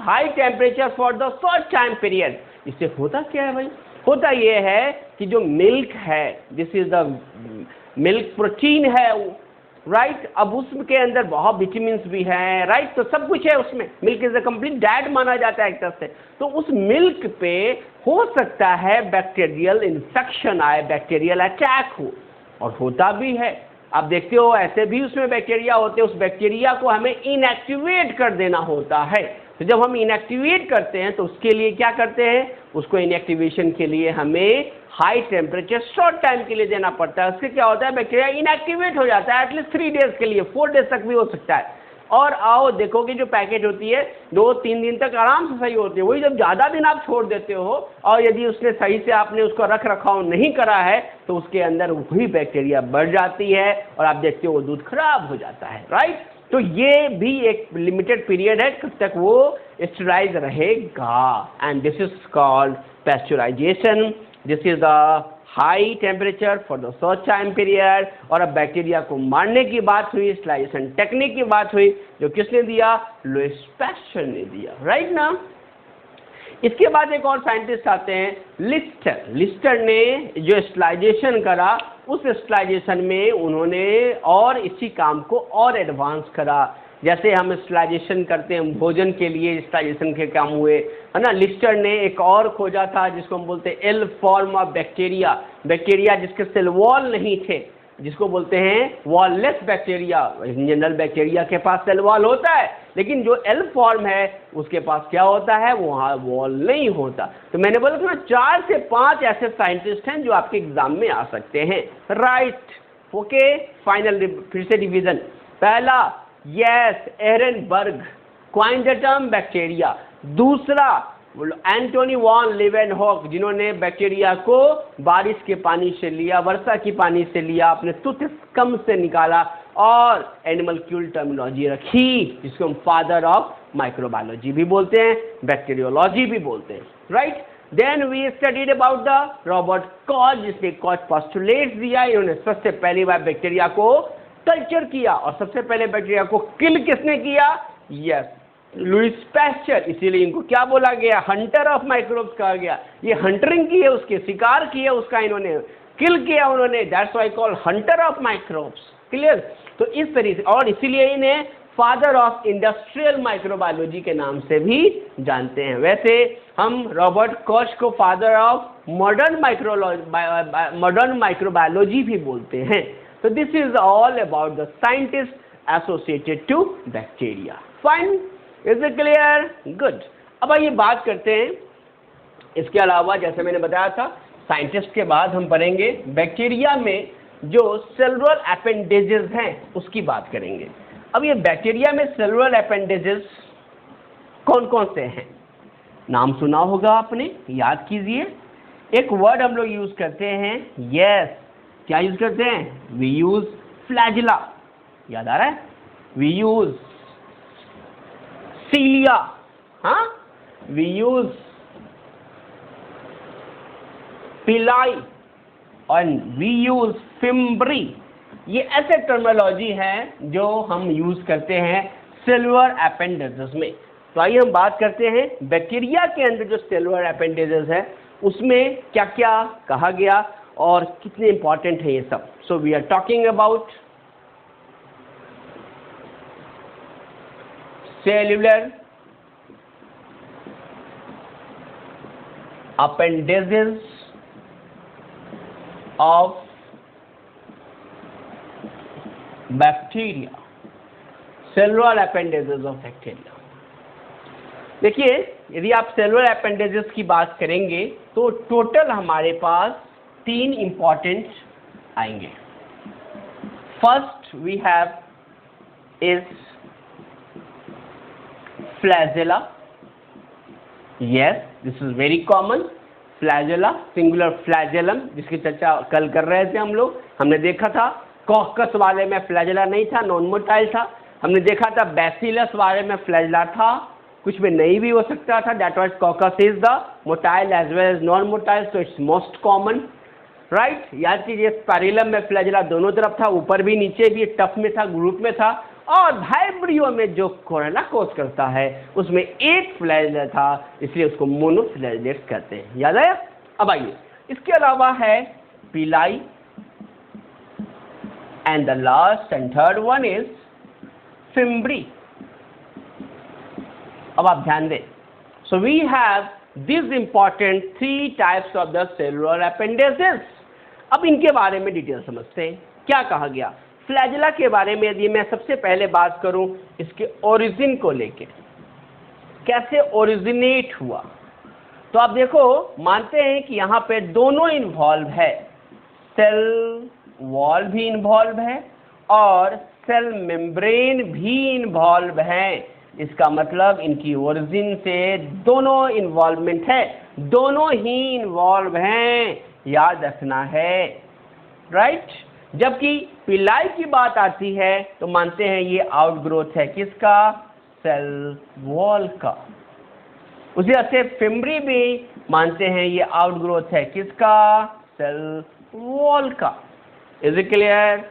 High temperature for the short time period. इससे होता क्या है भाई? होता ये है कि जो मिल्क है, this is the milk protein है, राइट। अब उसके अंदर बहुत विटामिन भी हैं, राइट, तो सब कुछ है उसमें। Milk is a complete diet माना जाता है एक तरह से। तो उस मिल्क पे हो सकता है बैक्टीरियल इन्फेक्शन आए, बैक्टीरियल अटैक हो, और होता भी है। आप देखते हो ऐसे भी उसमें बैक्टीरिया होते हैं, उस बैक्टीरिया को हमें इनएक्टिवेट कर देना होता है। तो जब हम इनएक्टिवेट करते हैं तो उसके लिए क्या करते हैं, उसको इनएक्टिवेशन के लिए हमें हाई टेम्परेचर शॉर्ट टाइम के लिए देना पड़ता है। उससे क्या होता है, बैक्टीरिया इनएक्टिवेट हो जाता है एटलीस्ट 3 डेज के लिए, 4 डेज तक भी हो सकता है। और आओ देखोगे जो पैकेट होती है 2-3 दिन तक आराम से सही होती है। वही जब ज़्यादा दिन आप छोड़ देते हो और यदि उसने सही से आपने उसको रख रखाव नहीं करा है तो उसके अंदर वही बैक्टीरिया बढ़ जाती है और आप देखते हो वो दूध खराब हो जाता है, राइट। तो ये भी एक लिमिटेड पीरियड है कब तक वो स्टेराइज रहेगा, and this is called pasteurisation. This is the high temperature for the short time period. और अब बैक्टीरिया को मारने की बात हुई, स्टेरिलाइजेशन टेक्निक की बात हुई, जो किसने दिया, लुईस पास्चर ने दिया, राइट ना। इसके बाद एक और साइंटिस्ट आते हैं, लिस्टर। लिस्टर ने जो स्टेरिलाइजेशन करा, उस स्टेरिलाइजेशन में उन्होंने और इसी काम को और एडवांस करा। जैसे हम स्टेरिलाइजेशन करते हैं भोजन के लिए, स्टेरिलाइजेशन के काम हुए, है ना। लिस्टर ने एक और खोजा था जिसको हम बोलते हैं L form of bacteria. Bacteria जिसके सेल वॉल नहीं थे, जिसको बोलते हैं वॉललेस बैक्टीरिया। जनरल बैक्टीरिया के पास सेल वॉल होता है, लेकिन जो एल फॉर्म है उसके पास क्या होता है, वहाँ वॉल नहीं होता। तो मैंने बोला था ना 4 से 5 ऐसे साइंटिस्ट हैं जो आपके एग्जाम में आ सकते हैं, राइट। ओके, फाइनल फिर से डिवीजन। पहला, yes, Ehrenberg coined the term bacteria. दूसरा, एंटोनी वॉन लीवेनहॉक, जिन्होंने बैक्टीरिया को बारिश के पानी से लिया, वर्षा की पानी से लिया, अपने टूथस्कम से निकाला और एनिमलक्यूल टर्मिनोलॉजी रखी, जिसको हम फादर ऑफ माइक्रोबायोलॉजी भी बोलते हैं, बैक्टीरियोलॉजी भी बोलते हैं, right. Then we studied about the Robert Koch, जिसने कॉच पोस्टुलेट्स दिया। इन्होंने सबसे पहली बार बैक्टीरिया को कल्चर किया और सबसे पहले बैक्टीरिया को किल किसने किया, यस, लुईस पास्चर। इसीलिए इनको क्या बोला गया, हंटर ऑफ माइक्रोब्स कहा गया। ये हंटरिंग की है, उसके शिकार किया, उसका इन्होंने किल किया उन्होंने, that's why called Hunter of microbes, clear. तो इस तरीके से, और इसीलिए इन्हें फादर ऑफ इंडस्ट्रियल माइक्रोबायोलॉजी के नाम से भी जानते हैं। वैसे हम रॉबर्ट कॉच को फादर ऑफ मॉडर्न माइक्रोबायोलॉजी भी बोलते हैं। So this is all about the scientists associated to bacteria. Fine? Is it clear? Good. अब आइए बात करते हैं, इसके अलावा जैसे मैंने बताया था साइंटिस्ट के बाद हम पढ़ेंगे बैक्टीरिया में जो सेलुलर अपेंडेजेस हैं उसकी बात करेंगे। अब ये बैक्टीरिया में सेलुलर अपेंडेजेस कौन कौन से हैं, नाम सुना होगा आपने, याद कीजिए। एक वर्ड हम लोग यूज करते हैं, यस, क्या यूज करते हैं, वी यूज फ्लैजिला, याद आ रहा है, वी यूज सीलिया, हाँ, वी यूज पिलाई और वी यूज फिम्ब्री। ये ऐसे टर्मिनोलॉजी हैं जो हम यूज करते हैं सेलुलर अपेंडेजेस में। तो आइए हम बात करते हैं बैक्टीरिया के अंदर जो सेलुलर अपेंडेजेस है उसमें क्या क्या कहा गया और कितने इंपॉर्टेंट है ये सब। So we are talking about cellular appendages of bacteria, cellular appendages of bacteria. देखिए, यदि आप सेलुलर अपेंडेजेस की बात करेंगे तो टोटल हमारे पास 3 इंपॉर्टेंट आएंगे। First we have is flagella. Yes, this is very common. Flagella, singular flagellum, जिसकी चर्चा कल कर रहे थे हम लोग। हमने देखा था कॉकस वाले में फ्लैजेला नहीं था, नॉन मोटाइल था। हमने देखा था बैसिलस वाले में फ्लैजेला था, कुछ में नहीं भी हो सकता था। That was coccus is the motile as well as non motile, so it's most common, right. याद कीजिए स्पाइरलम में फ्लैजेला दोनों तरफ था, ऊपर भी नीचे भी, टफ में था, ग्रुप में था, और वाइब्रियो में जो कोरोना कोज करता है उसमें एक फ्लैजेला था, इसलिए उसको मोनोफ्लैजेलेट्स कहते हैं। याद आया? अब आइए, इसके अलावा है pili, and the last and third one is fimbriae. अब आप ध्यान दें, so we have this important 3 types of the cellular appendages. अब इनके बारे में डिटेल समझते हैं। क्या कहा गया? फ्लैजेला के बारे में यदि मैं सबसे पहले बात करूं इसके ओरिजिन को लेके, कैसे ओरिजिनेट हुआ, तो आप देखो, मानते हैं कि यहाँ पे दोनों इन्वॉल्व है, सेल वॉल भी इन्वॉल्व है और सेल मेम्ब्रेन भी इन्वॉल्व है। इसका मतलब इनकी ओरिजिन से दोनों इन्वॉल्वमेंट है, दोनों ही इन्वॉल्व हैं, याद रखना है, राइट। जबकि पिलाई की बात आती है तो मानते हैं ये आउटग्रोथ है किसका? सेल वॉल का। उसी तरह से फिम्ब्री भी मानते हैं ये आउटग्रोथ है किसका? सेल वॉल का। Is it clear?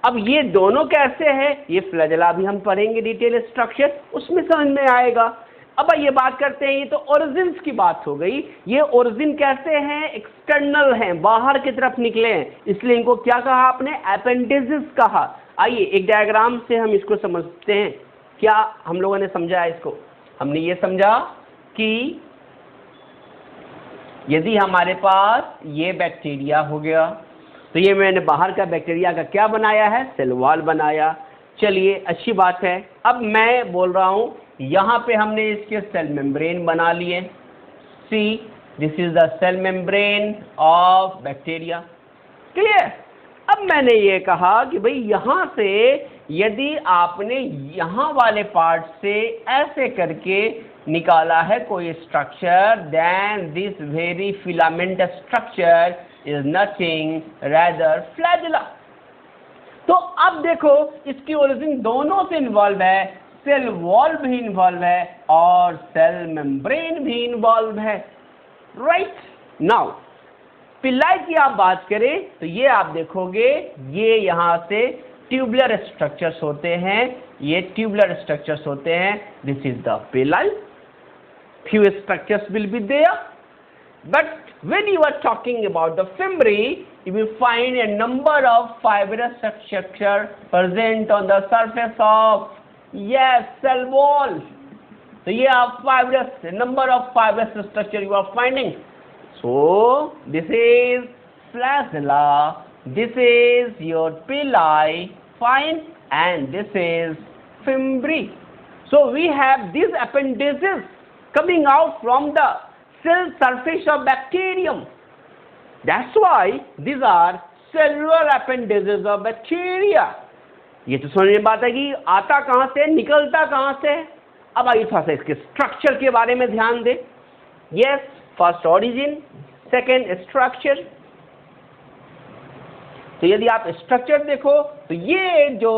अब ये दोनों कैसे हैं, ये फ्लैजेला भी हम पढ़ेंगे डिटेल स्ट्रक्चर, उसमें समझ में आएगा। अब ये बात करते हैं, ये तो ओरिजिन्स की बात हो गई। ये ओरिजिन कैसे हैं? एक्सटर्नल हैं, बाहर की तरफ निकले हैं, इसलिए इनको क्या कहा आपने? अपेंडिसेस कहा। आइए एक डायग्राम से हम इसको समझते हैं। क्या हम लोगों ने समझा इसको? हमने ये समझा कि यदि हमारे पास ये बैक्टीरिया हो गया तो ये मैंने बाहर का बैक्टीरिया का क्या बनाया है? सेल वॉल बनाया। चलिए अच्छी बात है। अब मैं बोल रहा हूं यहाँ पे हमने इसके सेल मेम्ब्रेन बना लिए। See, this is the cell membrane of bacteria. Clear? अब मैंने ये कहा कि भाई यहाँ से यदि आपने यहाँ वाले पार्ट से ऐसे करके निकाला है कोई structure, then this very filament structure is nothing rather flagella. तो अब देखो, इसकी ओरिजिन दोनों से इन्वॉल्व है, सेल वॉल भी इन्वॉल्व है और सेल मेम्ब्रेन भी इन्वॉल्व है, राइट। नाउ पिलाई की आप बात करें तो ये आप देखोगे, ये यहां से ट्यूबुलर स्ट्रक्चर्स होते हैं, ये ट्यूबुलर स्ट्रक्चर्स होते हैं। दिस इज द पिलाई, few structures will be there, but when you are talking about the fimbri, you will find a number of fibrous structure present on the surface of, yes, cell wall. So ये आप fibrous, number of fibrous structure you are finding. So this is flagella, this is your pili, fine, and this is fimbri. So we have these appendages coming out from the cell surface of bacterium. That's why these are cellular appendages of bacteria. ये तो समझ में बात है कि आता कहाँ से, निकलता कहाँ से। अब आइए थोड़ा सा इसके स्ट्रक्चर के बारे में ध्यान दें। Yes, first origin, second structure. तो यदि आप स्ट्रक्चर देखो तो ये जो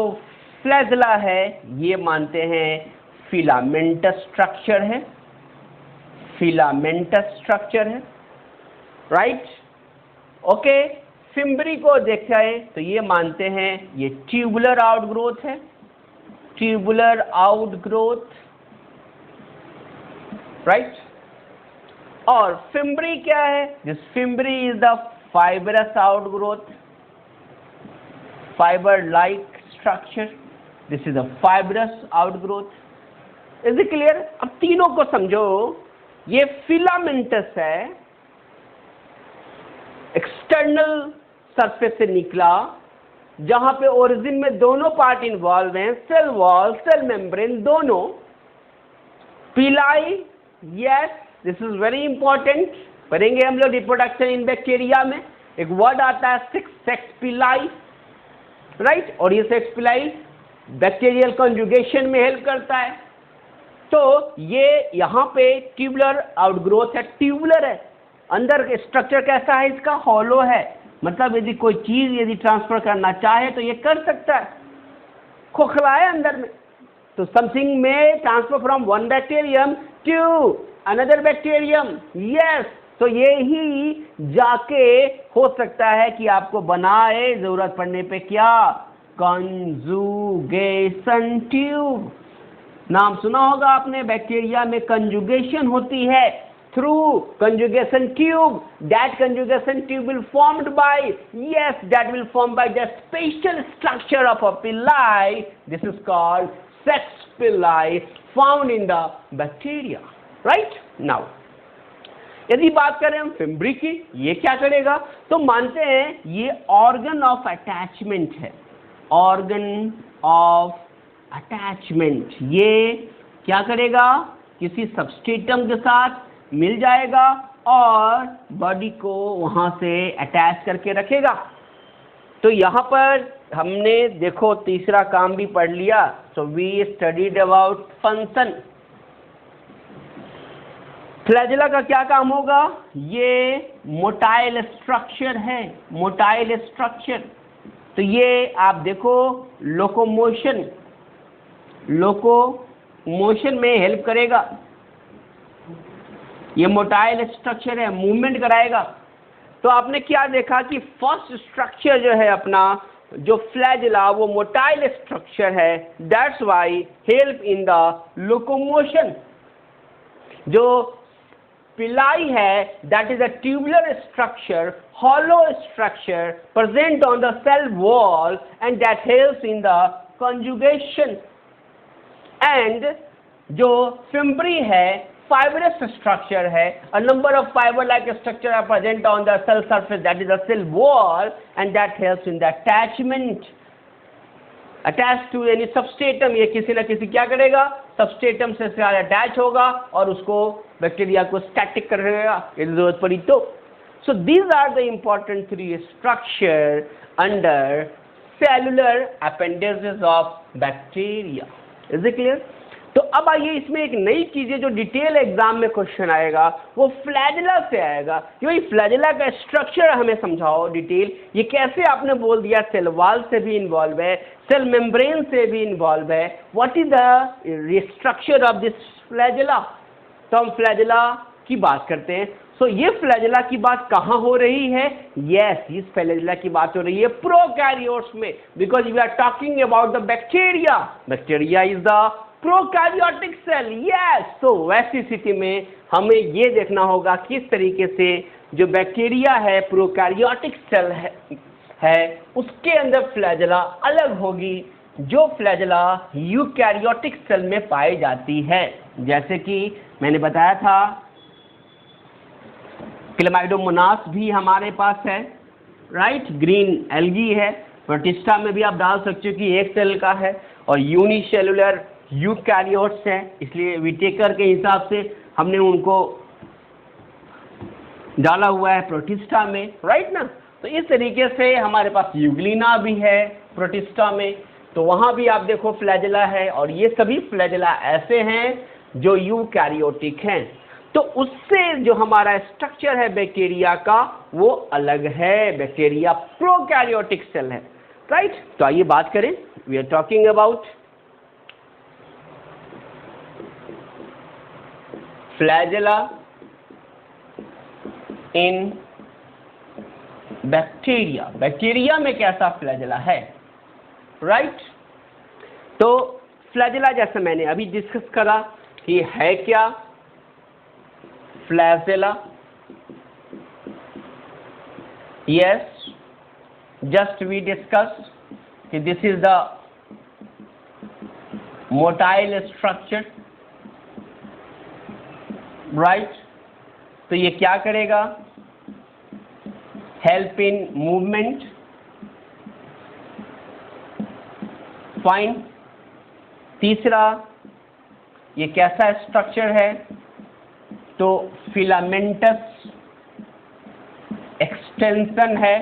फ्लैजेला है ये मानते हैं फिलामेंटस स्ट्रक्चर है, फिलामेंटस स्ट्रक्चर है, राइट। ओके, फिम्ब्री को देखें तो ये मानते हैं ये ट्यूबुलर आउटग्रोथ है, ट्यूबुलर आउटग्रोथ, राइट। और फिम्ब्री क्या है? This fimbriae is the fibrous outgrowth, fibre like structure, this is the fibrous outgrowth. Is it clear? अब तीनों को समझो। ये फिलामेंटस है, एक्सटर्नल सरफेस से निकला, जहां पे ओरिजिन में दोनों पार्ट इन्वॉल्व हैं, सेल वॉल, सेल मेम्ब्रेन दोनों। पिलाई, yes, this is very important, पढ़ेंगे हम लोग रिप्रोडक्शन इन बैक्टीरिया में। एक वर्ड आता है सेक्स पिलाई, राइट, और ये सेक्स पिलाई बैक्टीरियल कॉन्जुगेशन में हेल्प करता है। तो ये यहाँ पे ट्यूबुलर आउटग्रोथ है, ट्यूबुलर है, अंदर स्ट्रक्चर कैसा है इसका? हॉलो है, मतलब यदि कोई चीज यदि ट्रांसफर करना चाहे तो ये कर सकता है, खोखला है अंदर में। तो समथिंग में transfer from one bacterium to another bacterium, yes. तो ये ही जाके हो सकता है कि आपको बनाए जरूरत पड़ने पे क्या? Conjugation tube. नाम सुना होगा आपने, बैक्टीरिया में कंजुगेशन होती है through conjugation tube. That conjugation tube will formed by, yes, that will form by the special structure of a pili. This is called sex pili found in the bacteria, right? Now यदि बात करें हम fimbriae की, ये क्या करेगा? तो मानते हैं ये ऑर्गन ऑफ अटैचमेंट है, ऑर्गन ऑफ अटैचमेंट। ये क्या करेगा? किसी सबस्ट्रेटम के साथ मिल जाएगा और बॉडी को वहां से अटैच करके रखेगा। तो यहां पर हमने देखो तीसरा काम भी पढ़ लिया। So we studied about function. Flagella का क्या काम होगा? ये मोटाइल स्ट्रक्चर है, मोटाइल स्ट्रक्चर। तो ये आप देखो लोकोमोशन में हेल्प करेगा। ये मोटाइल स्ट्रक्चर है, मूवमेंट कराएगा। तो आपने क्या देखा कि फर्स्ट स्ट्रक्चर जो है अपना, जो फ्लैजेला, वो मोटाइल स्ट्रक्चर है। That's why help in the locomotion. जो पिलाई है, that is a tubular structure, hollow structure present on the cell wall, and that helps in the conjugation. And जो फिम्ब्री है, fibrous structure है, a number of fiber-like structure are present on the cell surface, that is the cell wall, and that helps in the attachment. Attached to any substratum, ये किसी न किसी क्या करेगा? Substratum से अटैच होगा और उसको बैक्टीरिया को स्टैटिक करेगा यदि जरूरत पड़ी तो। So these are the important three structure under cellular appendages of bacteria. Is it clear? तो अब आइए इसमें एक नई चीज है जो डिटेल एग्जाम में क्वेश्चन आएगा, वो फ्लैजेला से आएगा। क्योंकि फ्लैजेला का स्ट्रक्चर हमें समझाओ डिटेल। ये कैसे आपने बोल दिया सेल वॉल से भी इन्वॉल्व है, सेल मेम्ब्रेन से भी इन्वॉल्व है। What is the structure of this flagella? तो हम फ्लैजेला की बात करते हैं। सो ये फ्लैजेला की बात कहाँ हो रही है? यस, इस फ्लैजेला की बात हो रही है प्रोकैरियोट्स में, because we are talking about the bacteria. Bacteria is the prokaryotic cell. Yes, तो वैसी स्थिति में हमें ये देखना होगा किस तरीके से जो बैक्टीरिया है, प्रोकैरियोटिक सेल है उसके अंदर फ्लैजेला अलग होगी जो फ्लैजेला यूकैरियोटिक सेल में पाई जाती है। जैसे कि मैंने बताया था, क्लेमाइडोमोनास भी हमारे पास है, राइट। ग्रीन एल्गी है, प्रोटिस्टा में भी आप डाल सकते हो कि एक सेल का है, और यूनिसेलुलर यूकैरियोट्स हैं, इसलिए विटेकर के हिसाब से हमने उनको डाला हुआ है प्रोटिस्टा में, राइट ना। तो इस तरीके से हमारे पास यूग्लिना भी है प्रोटिस्टा में, तो वहाँ भी आप देखो फ्लैजेला है, और ये सभी फ्लैजेला ऐसे हैं जो यूकैरियोटिक हैं। तो उससे जो हमारा स्ट्रक्चर है बैक्टीरिया का वो अलग है। बैक्टीरिया प्रोकैरियोटिक सेल है, राइट। तो आइए बात करें, we are talking about flagella in bacteria. Bacteria में कैसा फ्लैजेला है, राइट। तो फ्लैजेला जैसे मैंने अभी डिस्कस करा कि है क्या flagella. Yes, just we discuss कि this is the motile structure, right. तो ये क्या करेगा? Help in movement, fine. तीसरा, ये कैसा स्ट्रक्चर है? तो फिलामेंटस एक्सटेंशन है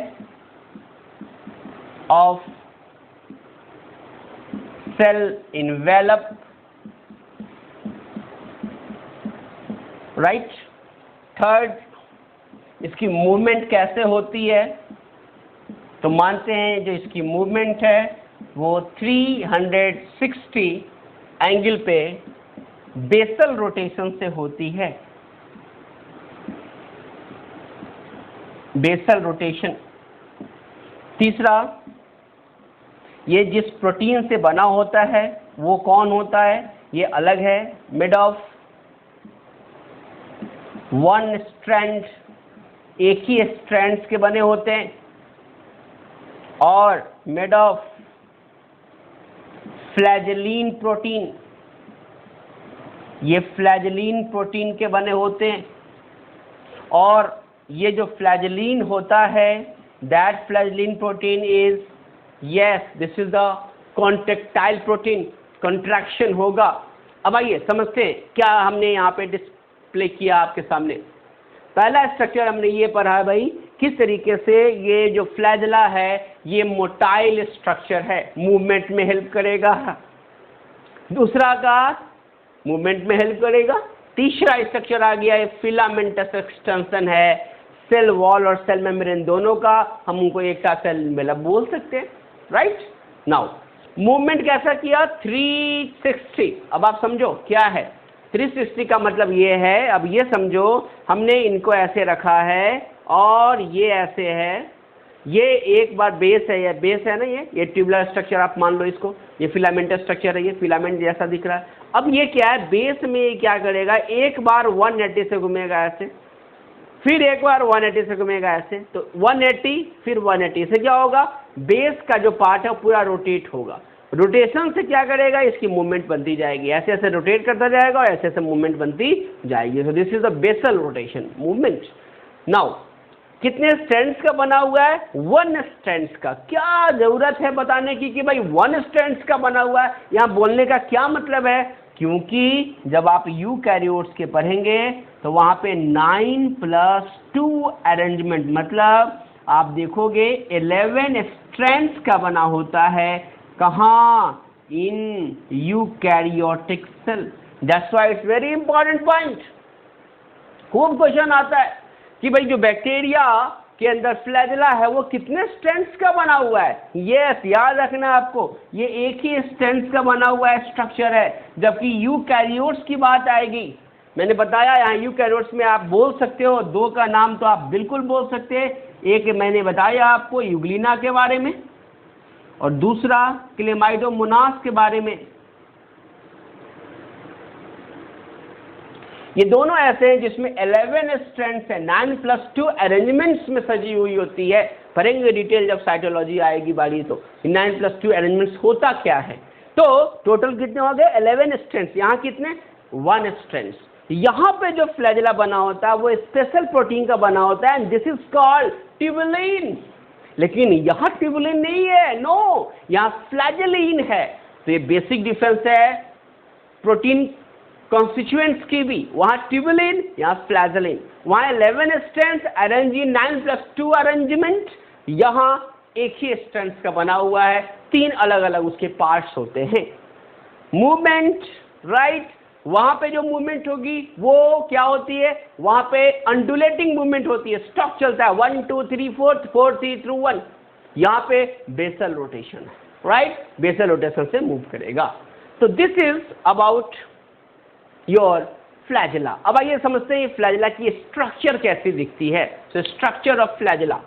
of cell envelope, right. Third, इसकी मूवमेंट कैसे होती है? तो मानते हैं जो इसकी मूवमेंट है वो 360 एंगल पे बेसल रोटेशन से होती है। Basal rotation. तीसरा, ये जिस प्रोटीन से बना होता है वो कौन होता है, ये अलग है, मेड ऑफ वन स्ट्रैंड, एक ही स्ट्रैंड्स के बने होते हैं, और मेड ऑफ फ्लैजेलिन प्रोटीन, ये फ्लैजेलिन प्रोटीन के बने होते हैं। और ये जो फ्लैजेलिन होता है, that flagellin protein is, yes, this is the contractile protein, contraction होगा। अब आइए समझते हैं क्या हमने यहाँ पे डिस्प्ले किया आपके सामने। पहला स्ट्रक्चर हमने ये पढ़ा है भाई, किस तरीके से ये जो फ्लैजेला है ये मोटाइल स्ट्रक्चर है, मूवमेंट में हेल्प करेगा। दूसरा का मूवमेंट में हेल्प करेगा। तीसरा स्ट्रक्चर आ गया है फिलामेंटस एक्सटेंशन है, सेल वॉल और सेल मेम्ब्रेन दोनों का, हम उनको एक साथ सेल मेला बोल सकते हैं, राइट। नाउ मूवमेंट कैसा किया, 360। अब आप समझो क्या है 360 का मतलब ये है, अब ये समझो हमने इनको ऐसे रखा है और ये ऐसे है, ये एक बार बेस है, ये बेस है ना, ये ट्यूबुलर स्ट्रक्चर आप मान लो इसको, ये फिलामेंटस स्ट्रक्चर है, ये फिलामेंट जैसा दिख रहा है। अब ये क्या है, बेस में ये क्या करेगा, एक बार 180 से घूमेगा ऐसे, फिर एक बार 180 से घूमेगा ऐसे, तो 180 फिर 180 से क्या होगा, बेस का जो पार्ट है पूरा रोटेट होगा। रोटेशन से क्या करेगा, इसकी मूवमेंट बनती जाएगी, ऐसे ऐसे रोटेट करता जाएगा और ऐसे ऐसे मूवमेंट बनती जाएगी। So this is the basal rotation movement. Now कितने स्ट्रैंड्स का बना हुआ है, 1 स्ट्रैंड्स का। क्या जरूरत है बताने की कि भाई 1 स्ट्रैंड्स का बना हुआ है, यहाँ बोलने का क्या मतलब है, क्योंकि जब आप यूकैरियोट्स के पढ़ेंगे तो वहां पे 9+2 अरेंजमेंट, मतलब आप देखोगे 11 स्ट्रैंड्स का बना होता है, कहाँ, in eukaryotic cell. That's why it's very important point. खूब क्वेश्चन आता है कि भाई जो बैक्टीरिया के अंदर फ्लैजेला है वो कितने स्ट्रैंड्स का बना हुआ है। यस, याद रखना आपको, ये एक ही स्ट्रैंड्स का बना हुआ है स्ट्रक्चर है, जबकि यूकैरियोट्स की बात आएगी। मैंने बताया यहाँ यूकैरियोट्स में आप बोल सकते हो, 2 का नाम तो आप बिल्कुल बोल सकते हैं। एक मैंने बताया आपको यूग्लिना के बारे में, और दूसरा क्लेमाइडोमोनास के बारे में। ये दोनों ऐसे हैं जिसमें 11 स्ट्रैंड्स है, 9+2 अरेंजमेंट्स में सजी हुई होती है। पढ़ेंगे डिटेल जब साइटोलॉजी आएगी बारी, तो 9+2 अरेंजमेंट्स होता क्या है। तो टोटल कितने हो गए, 11 स्ट्रैंड्स, यहाँ कितने, 1 स्ट्रैंड्स। यहाँ पे जो फ्लैजेला बना होता है वो स्पेशल प्रोटीन का बना होता है, दिस इज कॉल्ड ट्यूबुलिन। लेकिन यहाँ ट्यूबुलिन नहीं है, नो, यहाँ फ्लैजेलिन है। तो ये बेसिक डिफरेंस है प्रोटीन कॉन्स्टिट्यूएंट्स की भी, वहाँ ट्यूबुलिन, यहाँ फ्लैजेलिन। वहाँ 11 स्ट्रैंड्स अरेंज इन 9+2 अरेंजमेंट, यहाँ एक ही स्ट्रैंड्स का बना हुआ है, 3 अलग अलग उसके पार्ट्स होते हैं। मूवमेंट, राइट, वहाँ पे जो मूवमेंट होगी वो क्या होती है, वहाँ पे अंडुलेटिंग मूवमेंट होती है, स्टॉक चलता है 1 2 3 4 4 3 2 1। यहाँ पे बेसल रोटेशन है, राइट, बेसल रोटेशन से मूव करेगा। तो this is about your flagella. अब आइए समझते हैं फ्लैजेला की स्ट्रक्चर कैसी दिखती है। सो स्ट्रक्चर ऑफ फ्लैजेला,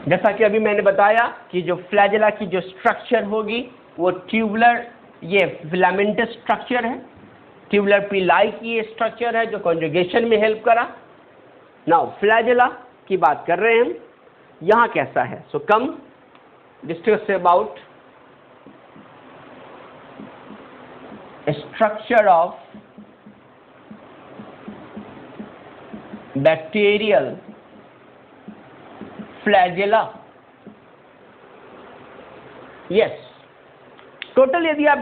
जैसा कि अभी मैंने बताया कि जो फ्लैजेला की जो स्ट्रक्चर होगी वो ट्यूबुलर, ये फिलामेंटस स्ट्रक्चर है, ट्यूबुलर पिलाई की स्ट्रक्चर है जो कॉन्जुगेशन में हेल्प करा। नाउ फ्लैजेला की बात कर रहे हैं हम, यहाँ कैसा है। So come discuss about structure of bacterial flagella. Yes, total यदि आप